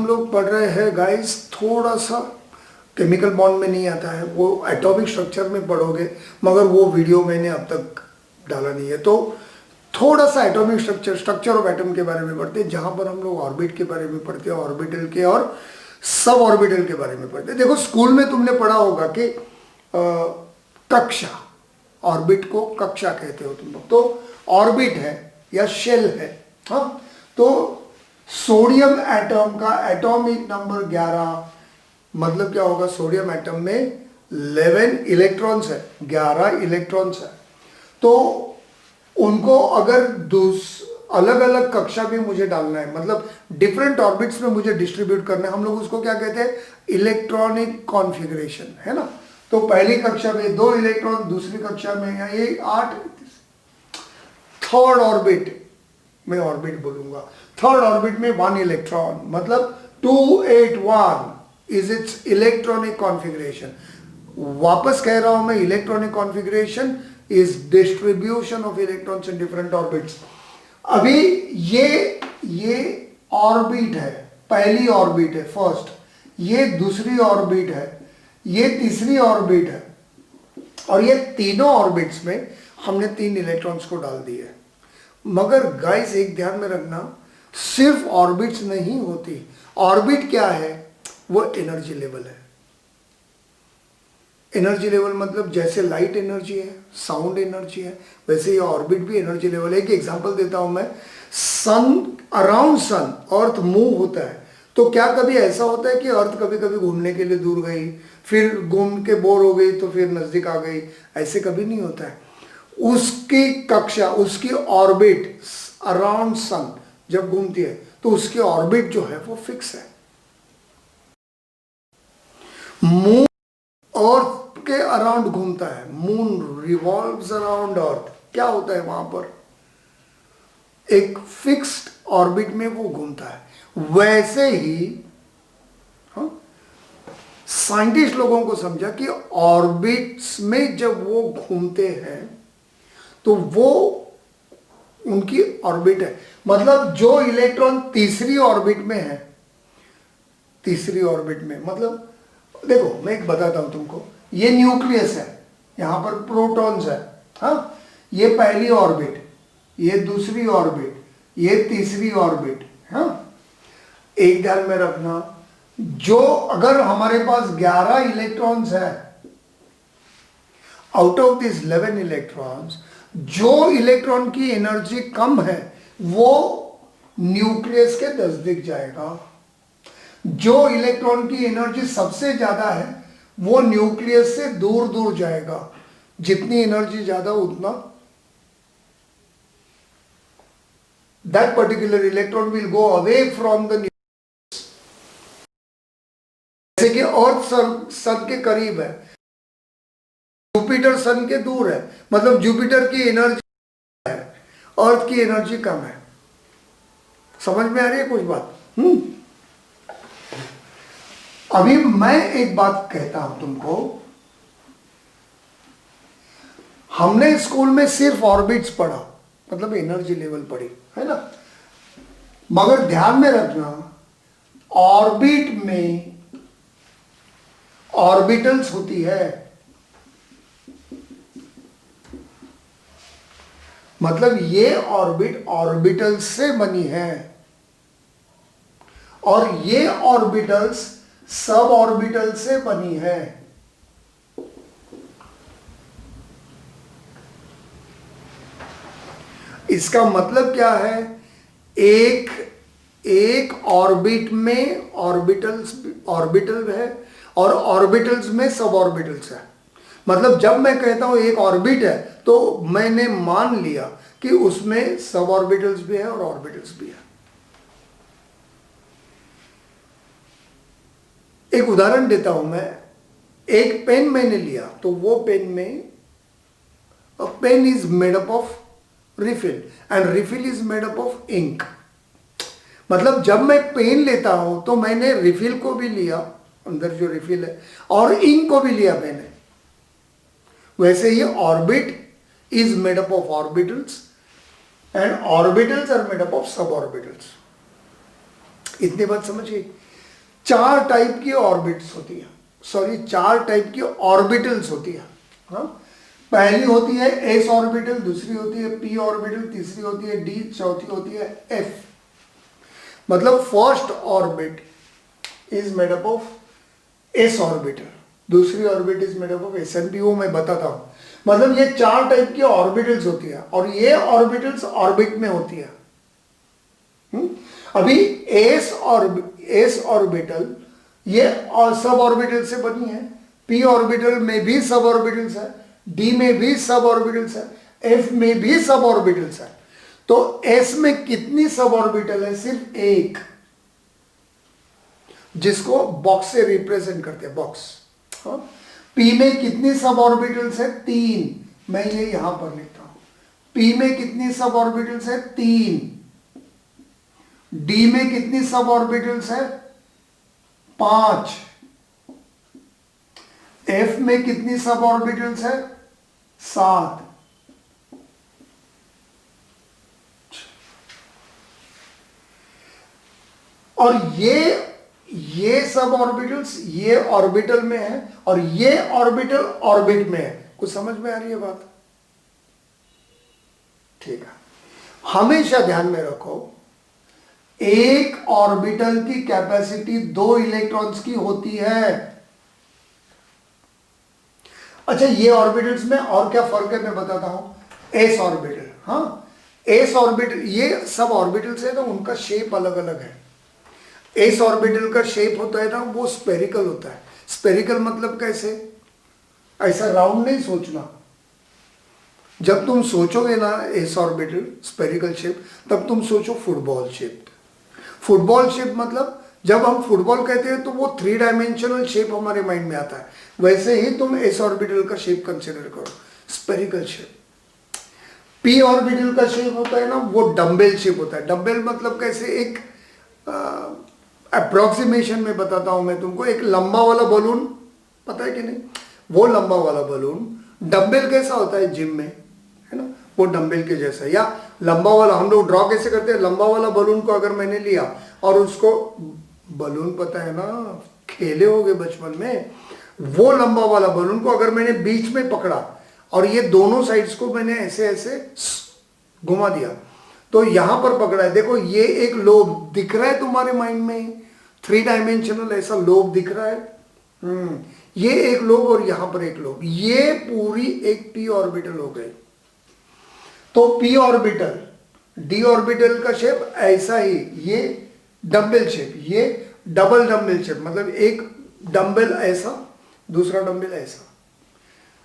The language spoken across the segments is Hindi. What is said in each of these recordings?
हम लोग पढ़ रहे हैं गाइस, थोड़ा सा केमिकल बॉन्ड में नहीं आता है, वो एटॉमिक स्ट्रक्चर में पढ़ोगे, मगर वो वीडियो मैंने अब तक डाला नहीं है। तो थोड़ा सा एटॉमिक स्ट्रक्चर ऑफ एटम के बारे में पढ़ते हैं, जहां पर हम लोग ऑर्बिट के बारे में पढ़ते हैं, ऑर्बिटल के और सब ऑर्बिटल के बारे में पढ़ते हैं। देखो स्कूल में तुमने पढ़ा होगा कि कक्षा, ऑर्बिट को कक्षा कहते हो तुम लोग। तो ऑर्बिट है या शेल है, हाँ। तो सोडियम एटम का एटॉमिक नंबर 11, मतलब क्या होगा, सोडियम एटम में 11 इलेक्ट्रॉन्स है, 11 इलेक्ट्रॉन्स है। तो उनको अगर अलग अलग कक्षा में मुझे डालना है, मतलब डिफरेंट ऑर्बिट्स में मुझे डिस्ट्रीब्यूट करना है, हम लोग उसको क्या कहते हैं, इलेक्ट्रॉनिक कॉन्फ़िगरेशन, है ना। तो पहली कक्षा में 2 इलेक्ट्रॉन, दूसरी कक्षा में ये 8, थर्ड ऑर्बिट में, ऑर्बिट बोलूंगा, थर्ड ऑर्बिट में 1 इलेक्ट्रॉन, मतलब 281 इज इट्स इलेक्ट्रॉनिक कॉन्फ़िगरेशन। वापस कह रहा हूं मैं, electronic configuration is distribution of electrons in different orbits. अभी ये ऑर्बिट है, पहली ऑर्बिट है, फर्स्ट, ये दूसरी ऑर्बिट है, ये तीसरी ऑर्बिट है, और ये तीनों ऑर्बिट्स में हमने 3 इलेक्ट्रॉन्स को डाल दिए। मगर गाइस एक ध्यान में रखना, सिर्फ ऑर्बिट्स नहीं होती। ऑर्बिट क्या है, वो एनर्जी लेवल है। एनर्जी लेवल मतलब जैसे लाइट एनर्जी है, साउंड एनर्जी है, वैसे ये ऑर्बिट भी एनर्जी लेवल है। एक एग्जांपल देता हूं मैं, सन, अराउंड सन अर्थ मूव होता है, तो क्या कभी ऐसा होता है कि अर्थ कभी कभी घूमने के लिए दूर गई, फिर घूम के बोर हो गई तो फिर नजदीक आ गई? ऐसे कभी नहीं होता है। उसकी कक्षा, उसकी ऑर्बिट अराउंड सन जब घूमती है तो उसकी ऑर्बिट जो है वो फिक्स है। मून अर्थ के अराउंड घूमता है, मून रिवॉल्व्स अराउंड अर्थ, क्या होता है वहां पर, एक फिक्स्ड ऑर्बिट में वो घूमता है। वैसे ही साइंटिस्ट लोगों को समझा कि ऑर्बिट्स में जब वो घूमते हैं तो वो उनकी ऑर्बिट है, मतलब जो इलेक्ट्रॉन तीसरी ऑर्बिट में है, तीसरी ऑर्बिट में, मतलब देखो मैं एक बताता हूं तुमको, ये न्यूक्लियस है, यहां पर प्रोटॉन्स है, हाँ, ये पहली ऑर्बिट, ये दूसरी ऑर्बिट, ये तीसरी ऑर्बिट, हाँ। एक ध्यान में रखना, जो अगर हमारे पास 11 इलेक्ट्रॉन्स है, आउट ऑफ दिस 11 इलेक्ट्रॉन्स, जो इलेक्ट्रॉन की एनर्जी कम है वो न्यूक्लियस के नजदीक जाएगा, जो इलेक्ट्रॉन की एनर्जी सबसे ज्यादा है वो न्यूक्लियस से दूर दूर जाएगा। जितनी एनर्जी ज्यादा उतना that particular electron will go away from the nucleus. जैसे कि अर्थ सन के करीब है, जुपिटर सन के दूर है, मतलब जुपिटर की एनर्जी है, अर्थ की एनर्जी कम है। समझ में आ रही है कुछ बात? अभी मैं एक बात कहता हूं तुमको, हमने स्कूल में सिर्फ ऑर्बिट्स पढ़ा, मतलब एनर्जी लेवल पढ़ी, है ना। मगर ध्यान में रखना, ऑर्बिट में ऑर्बिटल्स होती है, मतलब ये ऑर्बिट ऑर्बिटल्स से बनी है, और ये ऑर्बिटल्स सब ऑर्बिटल से बनी है। इसका मतलब क्या है, एक ऑर्बिट में ऑर्बिटल है और ऑर्बिटल्स में सब ऑर्बिटल्स है। मतलब जब मैं कहता हूं एक ऑर्बिट है तो मैंने मान लिया कि उसमें सब ऑर्बिटल्स भी है और ऑर्बिटल्स भी है। एक उदाहरण देता हूं मैं, एक पेन मैंने लिया तो वो पेन में, pen is made up of refill and refill is made up of ink. मतलब जब मैं पेन लेता हूं तो मैंने रिफिल को भी लिया, अंदर जो रिफिल है, और इंक को भी लिया मैंने। वैसे ही orbit is made up of orbitals and orbitals are made up of sub orbitals. इतनी बात समझिए। 4 टाइप की ऑर्बिट्स होती है, सॉरी 4 टाइप की ऑर्बिटल्स होती है। हाँ, पहली होती है एस ऑर्बिटल, दूसरी होती है पी ऑर्बिटल, तीसरी होती है डी, चौथी होती है एफ। मतलब first orbit is made up of S orbital, दूसरी orbit is made up of S and P. वो मैं बताता हूं। मतलब ये 4 टाइप की ऑर्बिटल्स होती है और ये ऑर्बिटल्स ऑर्बिट में होती है। अभी एस ऑर्बिटल ये सब ऑर्बिटल से बनी है, पी ऑर्बिटल में भी सब ऑर्बिटल्स है, डी में भी सब ऑर्बिटल्स है, एफ में भी सब ऑर्बिटल्स है। तो एस में कितनी सब ऑर्बिटल है? सिर्फ एक, जिसको बॉक्स से रिप्रेजेंट करते हैं, बॉक्स। पी में कितनी सब ऑर्बिटल्स है? 3। मैं ये यहां पर लिखता हूं। पी में कितनी सब ऑर्बिटल्स है? 3। डी में कितनी सब ऑर्बिटल्स है? 5। एफ में कितनी सब ऑर्बिटल्स है? 7। और ये सब ऑर्बिटल्स ये ऑर्बिटल में है और ये ऑर्बिटल ऑर्बिट में है। कुछ समझ में आ रही है बात? ठीक है, हमेशा ध्यान में रखो, एक ऑर्बिटल की कैपेसिटी 2 इलेक्ट्रॉन्स की होती है। अच्छा, ये ऑर्बिटल्स में और क्या फर्क है मैं बताता हूं। एस ऑर्बिटल, हाँ, एस ऑर्बिटल, ये सब ऑर्बिटल्स है ना, उनका शेप अलग अलग है। एस ऑर्बिटल का शेप होता है ना, वो स्पेरिकल होता है। स्पेरिकल मतलब कैसे? ऐसा राउंड नहीं सोचना। जब तुम सोचोगे ना एस ऑर्बिटल स्पेरिकल शेप, तब तुम सोचो फुटबॉल शेप। फुटबॉल शेप मतलब जब हम फुटबॉल कहते हैं तो वो 3 डायमेंशनल शेप हमारे माइंड में आता है। वैसे ही तुम एस ऑर्बिटल का शेप कंसिडर करो, स्पेरिकल शेप। पी ऑर्बिटल का शेप होता है ना, वो डम्बेल शेप होता है। डम्बेल मतलब कैसे? एक अप्रोक्सीमेशन में बताता हूं मैं तुमको। एक लंबा वाला बलून, पता है कि नहीं? वो लंबा वाला बलून डम्बेल कैसा होता है जिम में, है ना, वो डम्बेल के जैसा। या लंबा वाला हम लोग ड्रॉ कैसे करते हैं? लंबा वाला बलून को अगर मैंने लिया और उसको, बलून पता है ना, खेले होगे बचपन में, वो लंबा वाला बलून को अगर मैंने बीच में पकड़ा और ये दोनों साइड्स को मैंने ऐसे ऐसे घुमा दिया, तो यहां पर पकड़ा है, देखो ये एक लोब दिख रहा है तुम्हारे माइंड में, 3 डायमेंशनल ऐसा लोब दिख रहा है। ये एक लोब और यहां पर एक लोब, ये पूरी एक पी ऑर्बिटल हो गई। तो पी ऑर्बिटल, डी ऑर्बिटल का शेप ऐसा ही, ये डम्बेल शेप, ये डबल डम्बेल शेप, मतलब एक डम्बेल ऐसा, दूसरा डम्बेल ऐसा।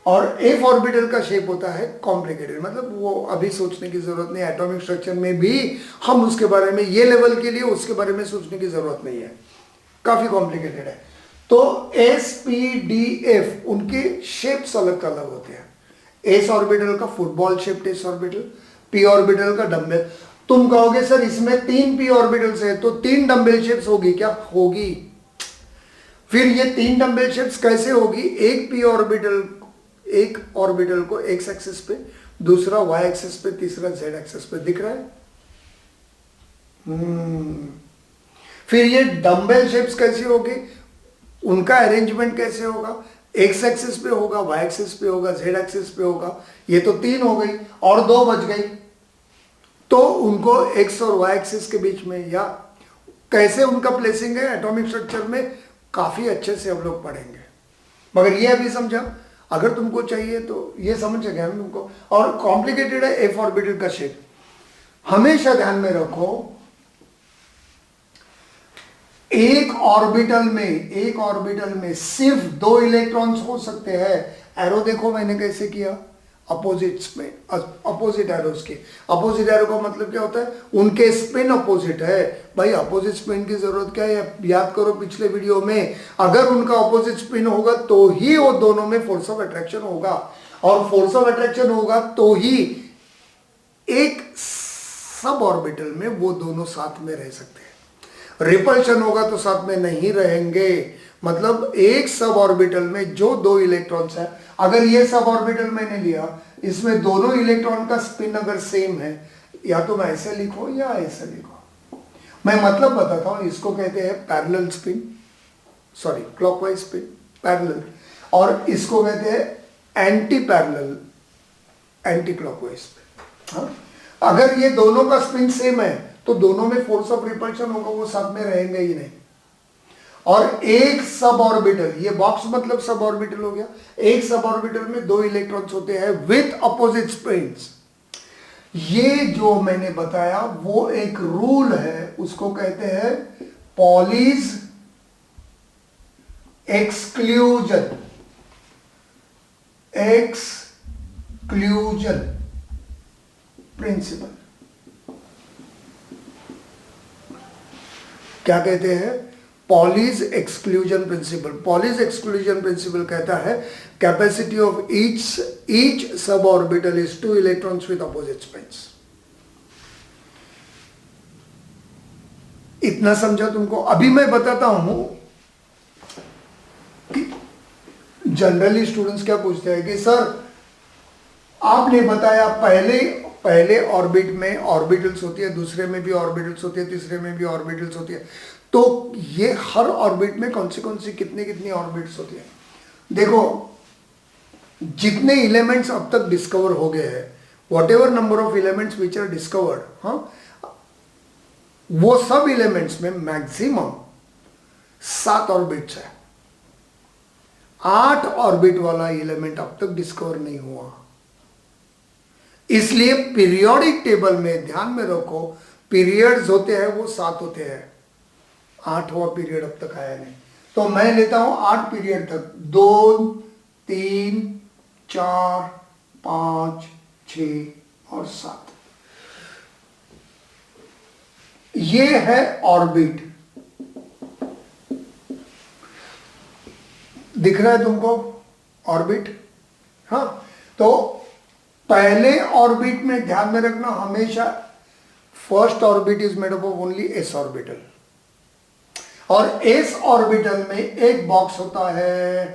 और एफ ऑर्बिटल का शेप होता है कॉम्प्लिकेटेड, मतलब वो अभी सोचने की जरूरत नहीं। एटॉमिक स्ट्रक्चर में भी हम उसके बारे में, ये लेवल के लिए उसके बारे में सोचने की जरूरत नहीं है, काफी कॉम्प्लिकेटेड है। तो एस पी डी एफ, उनके शेप्स अलग अलग होते हैं। एस ऑर्बिटल का football shaped S orbital, P orbital का डम्बेल। तुम कहोगे सर इसमें 3 पी ऑर्बिटल्स है तो 3 डम्बेल शेप्स होगी क्या? होगी। फिर ये 3 डम्बेल शेप्स कैसे होगी? एक पी ऑर्बिटल, एक ऑर्बिटल को एक्स एक्सिस पे, दूसरा वाई एक्सिस पे, तीसरा जेड एक्सिस पे, दिख रहा है? फिर ये डम्बेल शेप्स कैसी होगी, उनका अरेंजमेंट कैसे होगा? एक्स एक्सिस पे होगा, वाई एक्सिस पे होगा, जेड एक्सिस पे होगा। ये तो 3 हो गई और 2 बच गई, तो उनको एक्स और वाई एक्सिस के बीच में, या कैसे उनका प्लेसिंग है एटॉमिक स्ट्रक्चर में, काफी अच्छे से हम लोग पढ़ेंगे। मगर ये अभी समझा, अगर तुमको चाहिए तो ये समझ गया तुमको। और कॉम्प्लिकेटेड है एफ ऑर्बिटल का शेप। हमेशा ध्यान में रखो, एक ऑर्बिटल में सिर्फ 2 इलेक्ट्रॉन्स हो सकते हैं। एरो देखो मैंने कैसे किया, अपोजिट्स में, अपोजिट एरोस के। अपोजिट एरो का मतलब क्या होता है? उनके स्पिन अपोजिट है। भाई अपोजिट स्पिन की जरूरत क्या है? याद करो पिछले वीडियो में, अगर उनका अपोजिट स्पिन होगा तो ही वो दोनों में फोर्स ऑफ अट्रैक्शन होगा, और फोर्स ऑफ अट्रैक्शन होगा तो ही एक सब ऑर्बिटल में वो दोनों साथ में रह सकते हैं। रिपल्शन होगा तो साथ में नहीं रहेंगे। मतलब एक सब ऑर्बिटल में जो 2 इलेक्ट्रॉन्स है, अगर ये सब ऑर्बिटल मैंने लिया, इसमें दोनों इलेक्ट्रॉन का स्पिन अगर सेम है, या तो मैं ऐसे लिखो या ऐसे लिखो, मैं मतलब बताता हूं, इसको कहते हैं parallel spin, sorry clockwise spin, parallel, और इसको कहते हैं anti parallel, anti clockwise spin. हाँ, अगर ये दोनों का स्पिन सेम है तो दोनों में फोर्स ऑफ रिपल्शन होगा, वो साथ में रहेंगे ही नहीं। और एक सब ऑर्बिटल, ये बॉक्स मतलब सब ऑर्बिटल हो गया, एक सब ऑर्बिटल में 2 इलेक्ट्रॉन्स होते हैं विथ अपोजिट स्पिन्स। ये जो मैंने बताया वो एक रूल है, उसको कहते हैं पॉलीज एक्सक्लूजन, एक्सक्लूजन प्रिंसिपल। क्या कहते हैं? Pauli's exclusion principle. Pauli's exclusion principle कहता है capacity of each sub orbital is 2 electrons with opposite spins. इतना समझा तुमको? अभी मैं बताता हूं कि जनरली स्टूडेंट्स क्या पूछते हैं कि सर आपने बताया पहले ऑर्बिट में ऑर्बिटल्स होती है, दूसरे में भी ऑर्बिटल्स होती है, तीसरे में भी ऑर्बिटल्स होती है, तो ये हर ऑर्बिट में कौन सी कितनी ऑर्बिट्स होती है? देखो, जितने एलिमेंट्स अब तक डिस्कवर हो गए हैं, whatever number of elements which are discovered, हाँ, वो सब एलिमेंट्स में मैक्सिमम 7 ऑर्बिट्स है। 8 ऑर्बिट वाला एलिमेंट अब तक डिस्कवर नहीं हुआ। इसलिए पीरियोडिक टेबल में ध्यान में रखो, पीरियड्स होते हैं वो 7 होते हैं, 8वां पीरियड अब तक आया नहीं। तो मैं लेता हूं 8 पीरियड तक, 2, 3, 4, 5, 6 और 7। ये है ऑर्बिट। दिख रहा है तुमको ऑर्बिट? हाँ, तो पहले ऑर्बिट में ध्यान में रखना हमेशा, first orbit is made up of only S orbital, और एस ऑर्बिटल में एक बॉक्स होता है।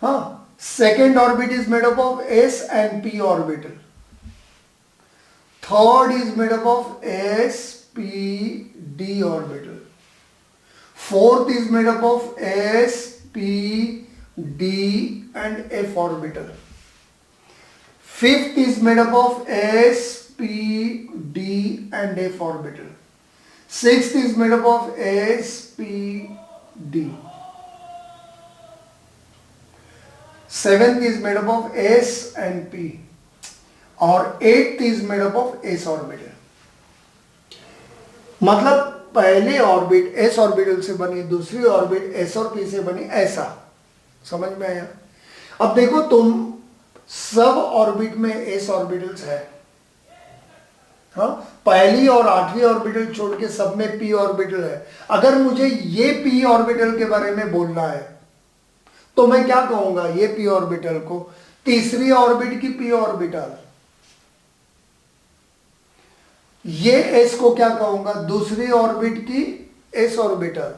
हाँ, second orbit is made up of S and P orbital, third is made up of S P D orbital, fourth is made up of S, P, D and F orbital. Fifth is made up of S, P, D and F orbital. Sixth is made up of S, P, D. Seventh is made up of S and P. और eighth is made up of S orbital. मतलब पहले ऑर्बिट एस ऑर्बिटल से बनी, दूसरी ऑर्बिट एस और पी से बनी, ऐसा समझ में आया? अब देखो, तुम सब ऑर्बिट में एस ऑर्बिटल्स है, हाँ, पहली और 8वीं ऑर्बिटल छोड़ के सब में पी ऑर्बिटल है। अगर मुझे ये पी ऑर्बिटल के बारे में बोलना है तो मैं क्या कहूंगा? ये पी ऑर्बिटल को तीसरी ऑर्बिट की पी ऑर्बिटल, ये एस को क्या कहूंगा? दूसरी ऑर्बिट की एस ऑर्बिटल।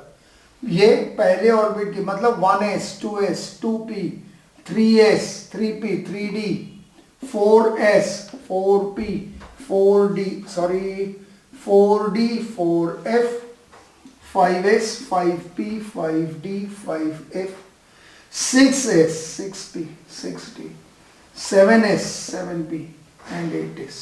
ये पहले ऑर्बिट की, मतलब 1s, 2s, 2p, 3s, 3p, 3d, 4s, 4p, 4d, sorry 4d, 4f, 5s, 5p, 5d, 5f, 6s, 6p, 6d, 7s, 7p and 8s।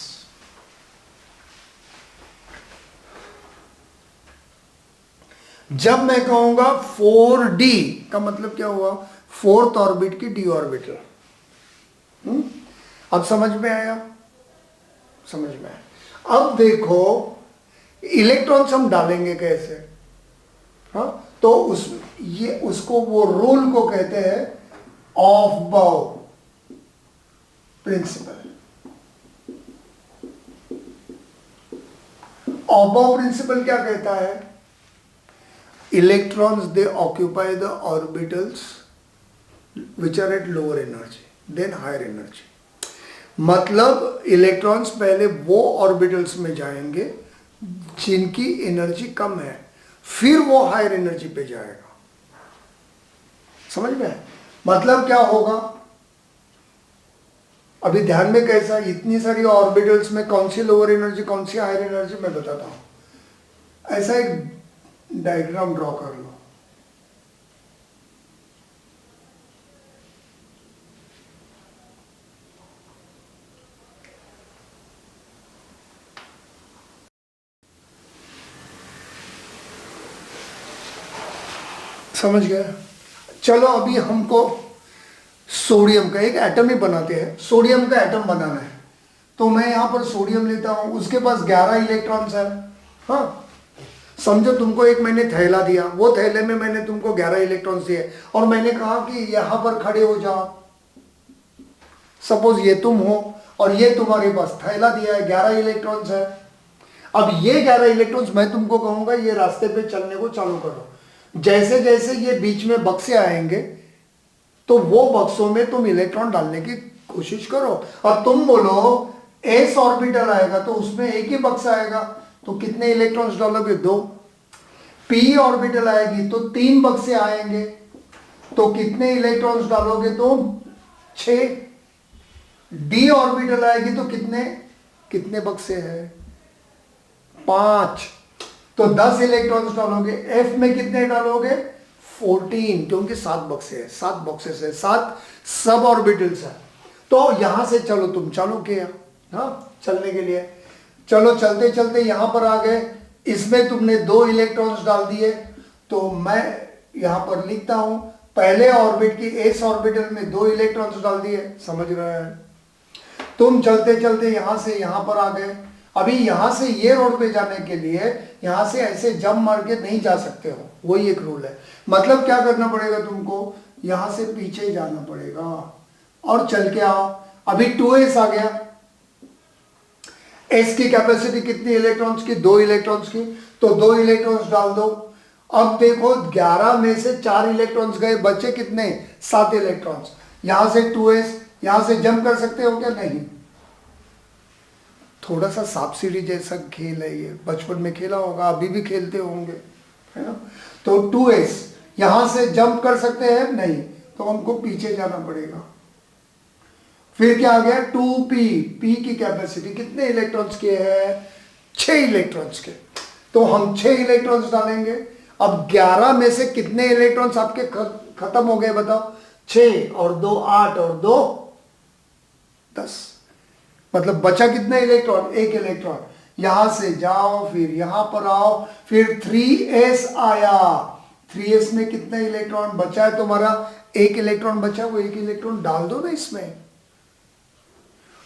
जब मैं कहूंगा 4d का मतलब क्या हुआ? फोर्थ ऑर्बिट की डी ऑर्बिटल। अब समझ में आया? समझ में आया। अब देखो इलेक्ट्रॉन्स हम डालेंगे कैसे? हाँ, तो उसको वो रूल को कहते हैं ऑफ बाउ प्रिंसिपल। ऑफ बाउ प्रिंसिपल क्या कहता है? Electrons they occupy the orbitals which are at lower energy then higher energy। मतलब इलेक्ट्रॉन्स पहले वो ऑर्बिटल्स में जाएंगे जिनकी एनर्जी कम है, फिर वो हायर एनर्जी पे जाएगा। समझ में? मतलब क्या होगा? अभी ध्यान में कैसा, इतनी सारी ऑर्बिटल्स में कौन सी लोअर एनर्जी कौन सी हायर एनर्जी मैं बताता हूं। ऐसा एक डायग्राम ड्रॉ कर लो। समझ गए? चलो अभी हमको सोडियम का एक एटम ही बनाते हैं। सोडियम का एटम बनाना है तो मैं यहाँ पर सोडियम लेता हूँ, उसके पास 11 इलेक्ट्रॉन्स है। हाँ, समझो तुमको एक मैंने थैला दिया, वो थैले में मैंने तुमको 11 इलेक्ट्रॉन्स दिए और मैंने कहा कि यहाँ पर खड़े हो जाओ। सपोज ये तुम हो और ये तुम्हारे पास थैला दिया है, 11 इलेक्ट्रॉन्स है। अब ये 11 इलेक्ट्रॉन्स मैं तुमको कहूंगा ये रास्ते पे चलने को चालू करो। जैसे जैसे ये बीच में बक्से आएंगे तो वो बक्सों में तुम इलेक्ट्रॉन डालने की कोशिश करो। और तुम बोलो एस ऑर्बिटल आएगा तो उसमें एक ही बक्सा आएगा, तो कितने इलेक्ट्रॉन्स डालोगे? 2। पी ऑर्बिटल आएगी तो 3 बक्से आएंगे, तो कितने इलेक्ट्रॉन्स डालोगे तुम? 6। डी ऑर्बिटल आएगी तो कितने कितने बक्से हैं? 5, तो 10 इलेक्ट्रॉन्स डालोगे। एफ में कितने डालोगे? 14, क्योंकि 7 बक्से हैं, 7 बॉक्सेस है, 7 सब ऑर्बिटल्स है। तो यहां से चलो तुम चालू किया, हाँ, चलने के लिए। चलो चलते चलते यहां पर आ गए, इसमें तुमने 2 इलेक्ट्रॉन्स डाल दिए, तो मैं यहां पर लिखता हूं पहले ऑर्बिट की एस ऑर्बिटल में 2 इलेक्ट्रॉन्स डाल दिए। समझ रहे हैं? तुम चलते चलते यहां से यहां पर आ गए। अभी यहां से ये रोड पे जाने के लिए यहां से ऐसे जंप मार के नहीं जा सकते हो, वही एक रूल है। मतलब क्या करना पड़ेगा तुमको? यहां से पीछे जाना पड़ेगा और चल के आओ। अभी 2s आ गया। एस की कैपेसिटी कितनी इलेक्ट्रॉन्स की? 2 इलेक्ट्रॉन्स की, तो 2 इलेक्ट्रॉन्स डाल दो। अब देखो 11 में से 4 इलेक्ट्रॉन्स गए, बचे कितने? 7 इलेक्ट्रॉन्स। यहां से 2s, यहां से जंप कर सकते हो क्या? नहीं। थोड़ा सा सांप सीढ़ी जैसा खेल है ये, बचपन में खेला होगा, अभी भी खेलते होंगे, है ना? तो 2s यहां से जंप कर सकते हैं? नहीं, तो हमको पीछे जाना पड़ेगा। फिर क्या आ गया? 2p, p की कैपेसिटी कितने इलेक्ट्रॉन्स के है? 6 इलेक्ट्रॉन्स के, तो हम 6 इलेक्ट्रॉन्स डालेंगे। अब 11 में से कितने इलेक्ट्रॉन्स आपके खत्म हो गए बताओ? 6 और 2 8 और 2 10, मतलब बचा कितना इलेक्ट्रॉन? 1 इलेक्ट्रॉन। यहां से जाओ, फिर यहां पर आओ, फिर 3s आया। 3s में कितना इलेक्ट्रॉन बचा है तुम्हारा? 1 इलेक्ट्रॉन बचा, वो 1 इलेक्ट्रॉन डाल दो ना इसमें।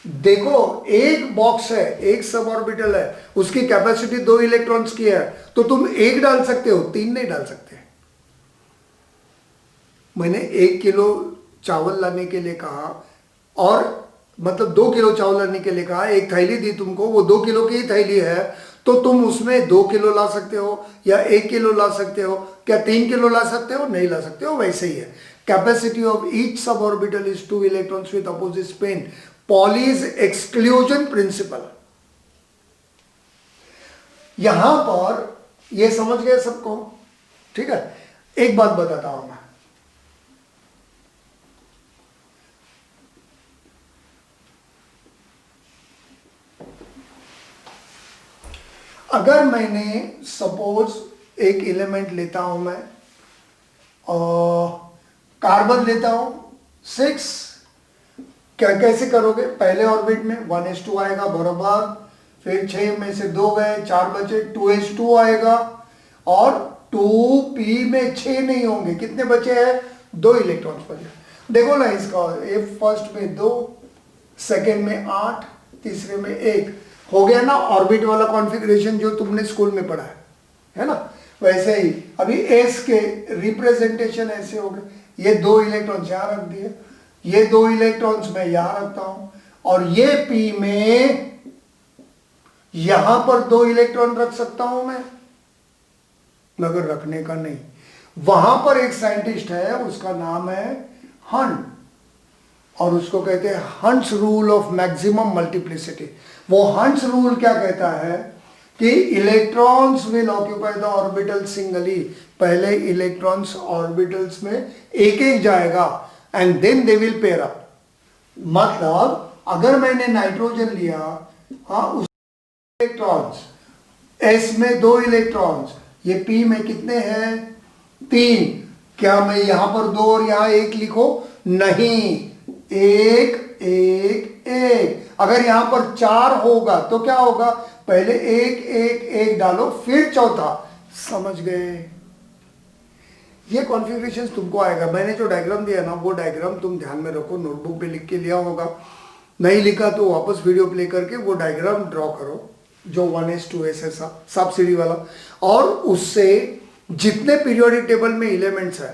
देखो एक बॉक्स है, एक सब ऑर्बिटल है, उसकी कैपेसिटी 2 इलेक्ट्रॉन्स की है, तो तुम 1 डाल सकते हो, 3 नहीं डाल सकते। मैंने 1 किलो चावल लाने के लिए कहा, और मतलब 2 किलो चावल लाने के लिए कहा, एक थैली दी तुमको, वो 2 किलो की ही थैली है, तो तुम उसमें 2 किलो ला सकते हो या 1 किलो ला सकते हो, क्या 3 किलो ला सकते हो? नहीं ला सकते हो। वैसे ही है, capacity of each sub orbital is 2 electrons with opposite spin, Pauli's exclusion principal. यहां पर ये समझ गए सबको? ठीक है, एक बात बताता हूं मैं। अगर मैंने सपोज एक एलिमेंट लेता हूं मैं, कार्बन लेता हूं 6, क्या कैसे करोगे? पहले ऑर्बिट में 1s2 आएगा बराबर, फिर 6 में से 2 गए, 4 बचे, 2s2 आएगा, और 2p में 6 नहीं होंगे, कितने बचे हैं? 2 इलेक्ट्रॉन्स बचे। देखो ना इसका, फर्स्ट में 2, सेकेंड में 8, तीसरे में 1, हो गया ना ऑर्बिट वाला कॉन्फ़िगरेशन जो तुमने स्कूल में पढ़ा है ना? वैसे ही अभी एस के रिप्रेजेंटेशन ऐसे हो गए, ये 2 इलेक्ट्रॉन्स यहां रख दिए, ये 2 इलेक्ट्रॉन्स मैं यहां रखता हूं, और ये पी में यहां पर 2 इलेक्ट्रॉन रख सकता हूं मैं, मगर रखने का नहीं। वहां पर एक साइंटिस्ट है, उसका नाम है हंट, और उसको कहते हैं Hund's rule of maximum multiplicity. वो हंट्स रूल क्या कहता है कि electrons will occupy the orbital singly, पहले इलेक्ट्रॉन्स ऑर्बिटल्स में एक एक जाएगा, and then they will pair up. मतलब अगर मैंने नाइट्रोजन लिया, हाँ, उस इलेक्ट्रॉन्स एस में 2 इलेक्ट्रॉन्स, ये P में कितने हैं? 3। क्या मैं यहां पर 2 और यहां 1 लिखो? नहीं, 1 1 1। अगर यहां पर 4 होगा तो क्या होगा? पहले 1 1 1 डालो, फिर चौथा। समझ गए? ये कॉन्फ़िगरेशन तुमको आएगा। मैंने जो डायग्राम दिया ना, वो डायग्राम तुम ध्यान में रखो, नोटबुक पे लिख के लिया होगा। नहीं लिखा तो वापस वीडियो प्ले करके वो डायग्राम ड्रॉ करो, जो 1s 2s है, सब सीढ़ी वाला। और उससे जितने पीरियोडिक टेबल में एलिमेंट्स है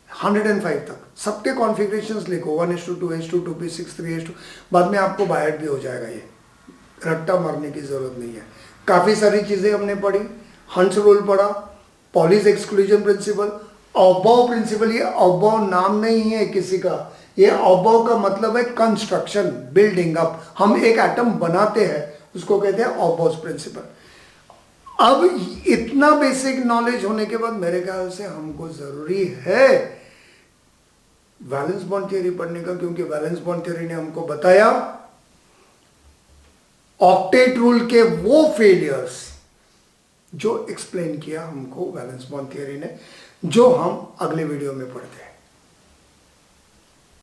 105 तक, सबके कॉन्फ़िगरेशंस लिखो। 1s 2s 2p6 3s2। बाद में आपको बायट भी हो जाएगा। ये रट्टा मारने की जरूरत नहीं है। काफी सारी चीजें हमने पढ़ी। हंस रूल पढ़ा, पॉलिश एक्सक्लूजन प्रिंसिपल, ऑबव प्रिंसिपल। ये ऑबव नाम नहीं है किसी का, ये ऑबव का मतलब है कंस्ट्रक्शन, बिल्डिंग अप। हम एक एटम बनाते हैं, उसको कहते हैं ऑबव प्रिंसिपल। अब इतना बेसिक नॉलेज होने के बाद मेरे ख्याल से हमको जरूरी है वैलेंस बॉन्ड थ्योरी पढ़ने का, क्योंकि वैलेंस बॉन्ड थ्योरी ने हमको बताया ऑक्टेट रूल के वो फेलियर्स जो एक्सप्लेन किया हमको वैलेंस बॉन्ड थ्योरी ने, जो हम अगले वीडियो में पढ़ते हैं।